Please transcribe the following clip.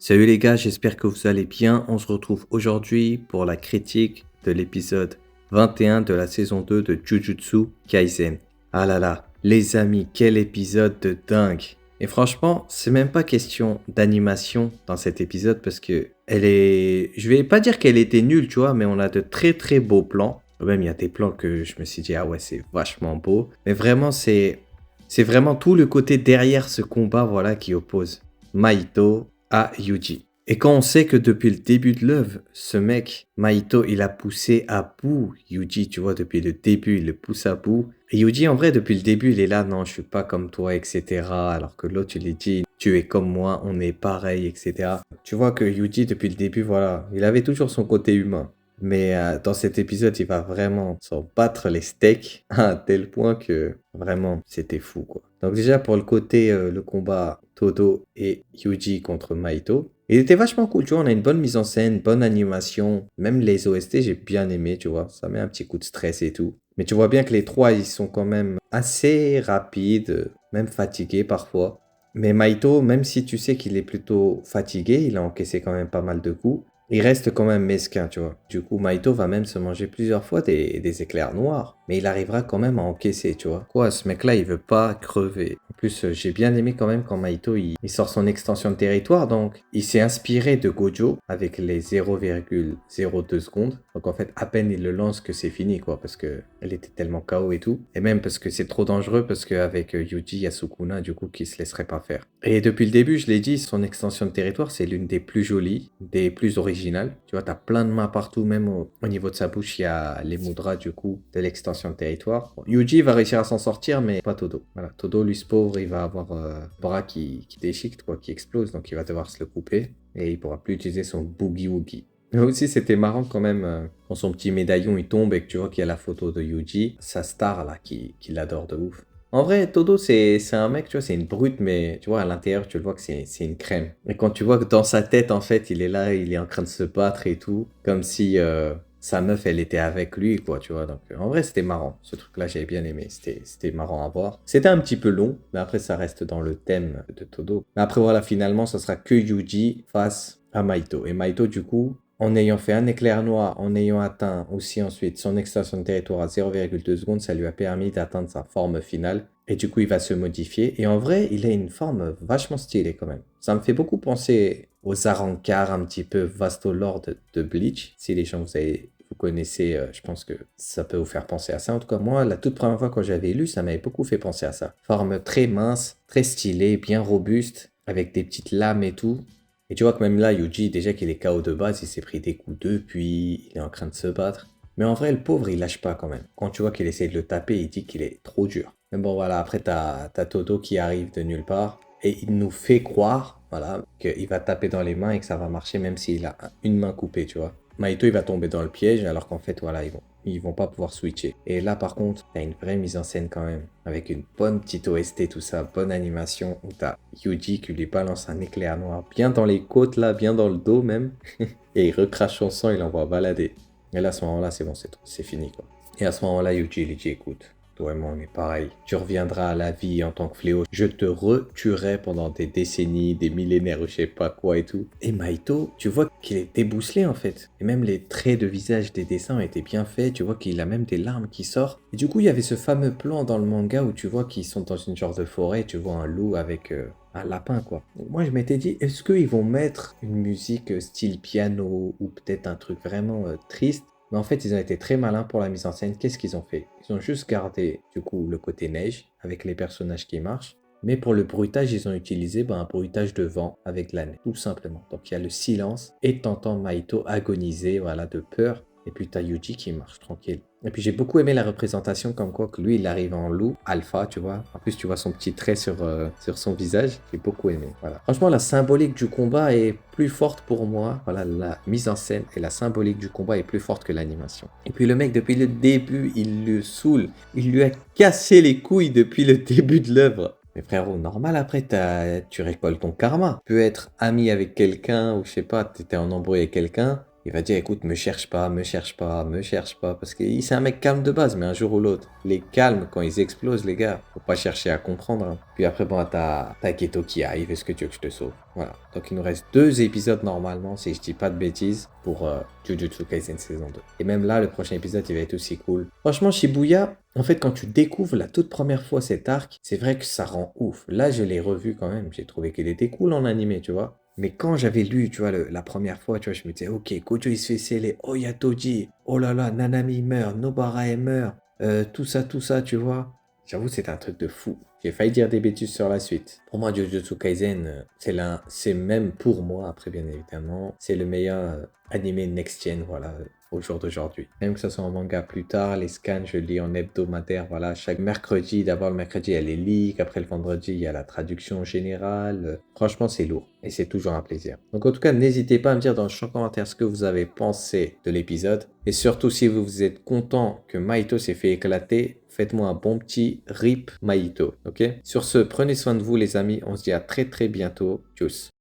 Salut les gars, j'espère que vous allez bien. On se retrouve aujourd'hui pour la critique de l'épisode 21 de la saison 2 de Jujutsu Kaisen. Ah là là, les amis, quel épisode de dingue. Et franchement, c'est même pas question d'animation dans cet épisode parce que je vais pas dire qu'elle était nulle, tu vois, mais on a de très très beaux plans. Même il y a des plans que je me suis dit, ah ouais, c'est vachement beau. Mais vraiment, c'est vraiment tout le côté derrière ce combat, voilà, qui oppose Mahito à Yuji. Et quand on sait que depuis le début de l'œuvre, ce mec, Mahito, il a poussé à bout Yuji, tu vois, depuis le début, il le pousse à bout. Et Yuji, en vrai, depuis le début, il est là, non, je suis pas comme toi, etc. Alors que l'autre, il lui dit, tu es comme moi, on est pareil, etc. Tu vois que Yuji, depuis le début, voilà, il avait toujours son côté humain. Mais dans cet épisode, il va vraiment s'en battre les steaks à un tel point que vraiment, c'était fou, quoi. Donc déjà, pour le côté, le combat Todo et Yuji contre Mahito, il était vachement cool, tu vois, on a une bonne mise en scène, bonne animation, même les OST, j'ai bien aimé, tu vois, ça met un petit coup de stress et tout. Mais tu vois bien que les trois, ils sont quand même assez rapides, même fatigués parfois. Mais Mahito, même si tu sais qu'il est plutôt fatigué, il a encaissé quand même pas mal de coups. Il reste quand même mesquin, tu vois. Du coup, Mahito va même se manger plusieurs fois des éclairs noirs. Mais il arrivera quand même à encaisser, tu vois. Quoi, ce mec-là, il veut pas crever. En plus, j'ai bien aimé quand même quand Mahito, il sort son extension de territoire. Donc, il s'est inspiré de Gojo avec les 0,02 secondes. Donc, en fait, à peine il le lance que c'est fini, quoi. Parce que elle était tellement KO et tout. Et même parce que c'est trop dangereux, parce qu'avec Yuji, il y a Sukuna, du coup, qui se laisserait pas faire. Et depuis le début, je l'ai dit, son extension de territoire, c'est l'une des plus jolies, des plus originales. Tu vois, t'as plein de mains partout, même au niveau de sa bouche, il y a les mudras, du coup, de l'extension de territoire. Bon, Yuji va réussir à s'en sortir, mais pas Todo. Voilà, Todo, lui, ce pauvre, il va avoir le bras qui déchique, quoi, qui explose, donc il va devoir se le couper. Et il pourra plus utiliser son Boogie Woogie. Mais aussi, c'était marrant quand même, quand son petit médaillon, il tombe et que tu vois qu'il y a la photo de Yuji, sa star, là, qui l'adore de ouf. En vrai, Todo, c'est un mec, tu vois, c'est une brute, mais tu vois, à l'intérieur, tu le vois que c'est une crème. Et quand tu vois que dans sa tête, en fait, il est là, il est en train de se battre et tout, comme si sa meuf, elle était avec lui, quoi, tu vois. Donc, en vrai, c'était marrant. Ce truc-là, j'avais bien aimé. C'était marrant à voir. C'était un petit peu long, mais après, ça reste dans le thème de Todo. Mais après, voilà, finalement, ça sera que Yuji face à Mahito. Et Mahito, du coup, en ayant fait un éclair noir, en ayant atteint aussi ensuite son extension de territoire à 0,2 secondes, ça lui a permis d'atteindre sa forme finale. Et du coup, il va se modifier. Et en vrai, il a une forme vachement stylée quand même. Ça me fait beaucoup penser aux Arrancar, un petit peu Vastolord de Bleach. Si les gens vous connaissez, je pense que ça peut vous faire penser à ça. En tout cas, moi, la toute première fois quand j'avais lu, ça m'avait beaucoup fait penser à ça. Forme très mince, très stylée, bien robuste, avec des petites lames et tout. Et tu vois que même là, Yuji, déjà qu'il est KO de base, il s'est pris des coups depuis, il est en train de se battre. Mais en vrai, le pauvre, il lâche pas quand même. Quand tu vois qu'il essaie de le taper, il dit qu'il est trop dur. Mais bon, voilà, après, t'as Todo qui arrive de nulle part. Et il nous fait croire, voilà, qu'il va taper dans les mains et que ça va marcher même s'il a une main coupée, tu vois. Mahito, il va tomber dans le piège, alors qu'en fait, voilà, ils vont pas pouvoir switcher. Et là, par contre, t'as une vraie mise en scène quand même, avec une bonne petite OST, tout ça, bonne animation, où t'as Yuji qui lui balance un éclair noir bien dans les côtes, là, bien dans le dos même, et il recrache son sang, il l'envoie balader. Et là, à ce moment-là, c'est bon, c'est fini, quoi. Et à ce moment-là, Yuji lui dit, écoute, toi et moi, on est pareil. Tu reviendras à la vie en tant que fléau. Je te retuerai pendant des décennies, des millénaires, ou je sais pas quoi et tout. Et Mahito, tu vois qu'il est débousselé en fait. Et même les traits de visage des dessins ont été bien faits. Tu vois qu'il a même des larmes qui sortent. Et du coup, il y avait ce fameux plan dans le manga où tu vois qu'ils sont dans une genre de forêt. Tu vois un loup avec un lapin quoi. Donc moi, je m'étais dit, est-ce qu'ils vont mettre une musique style piano ou peut-être un truc vraiment triste? Mais en fait, ils ont été très malins pour la mise en scène. Qu'est-ce qu'ils ont fait? Ils ont juste gardé, du coup, le côté neige, avec les personnages qui marchent. Mais pour le bruitage, ils ont utilisé un bruitage de vent avec la neige, tout simplement. Donc il y a le silence et t'entends Mahito agoniser, voilà, de peur. Et puis t'as Yuji qui marche tranquille. Et puis j'ai beaucoup aimé la représentation comme quoi que lui, il arrive en loup, alpha, tu vois. En plus, tu vois son petit trait sur son visage. J'ai beaucoup aimé, voilà. Franchement, la symbolique du combat est plus forte pour moi. Voilà, la mise en scène et la symbolique du combat est plus forte que l'animation. Et puis le mec, depuis le début, il le saoule. Il lui a cassé les couilles depuis le début de l'œuvre. Mais frérot, normal après, tu récoltes ton karma. Tu peux être ami avec quelqu'un, ou je sais pas, t'étais en embrouille avec quelqu'un, il va dire écoute, me cherche pas, me cherche pas, me cherche pas. Parce que c'est un mec calme de base, mais un jour ou l'autre, les calmes, quand ils explosent, les gars, faut pas chercher à comprendre. Hein. Puis après, bon, t'as Keto qui arrive, est-ce que tu veux que je te sauve? Voilà. Donc il nous reste 2 épisodes normalement, si je dis pas de bêtises, pour Jujutsu Kaisen saison 2. Et même là, le prochain épisode, il va être aussi cool. Franchement, Shibuya, en fait, quand tu découvres la toute première fois cet arc, c'est vrai que ça rend ouf. Là, je l'ai revu quand même, j'ai trouvé qu'il était cool en animé, tu vois. Mais quand j'avais lu, tu vois, la première fois, tu vois, je me disais, ok, Gojo il se fait sceller, oh y'a Toji, oh là là, Nanami meurt, Nobara elle meurt, tout ça, tu vois. J'avoue, c'est un truc de fou. J'ai failli dire des bêtises sur la suite. Pour moi, Jujutsu Kaisen, c'est même pour moi, après bien évidemment, c'est le meilleur animé next-gen, voilà, au jour d'aujourd'hui. Même que ce soit en manga plus tard, les scans, je lis en hebdomadaire, voilà, chaque mercredi, d'abord le mercredi, il y a les leaks, après le vendredi, il y a la traduction générale. Franchement, c'est lourd et c'est toujours un plaisir. Donc en tout cas, n'hésitez pas à me dire dans le champ commentaire ce que vous avez pensé de l'épisode. Et surtout, si vous êtes content que Mahito s'est fait éclater, faites-moi un bon petit rip Mahito, ok? Sur ce, prenez soin de vous les amis, on se dit à très très bientôt. Tchuss!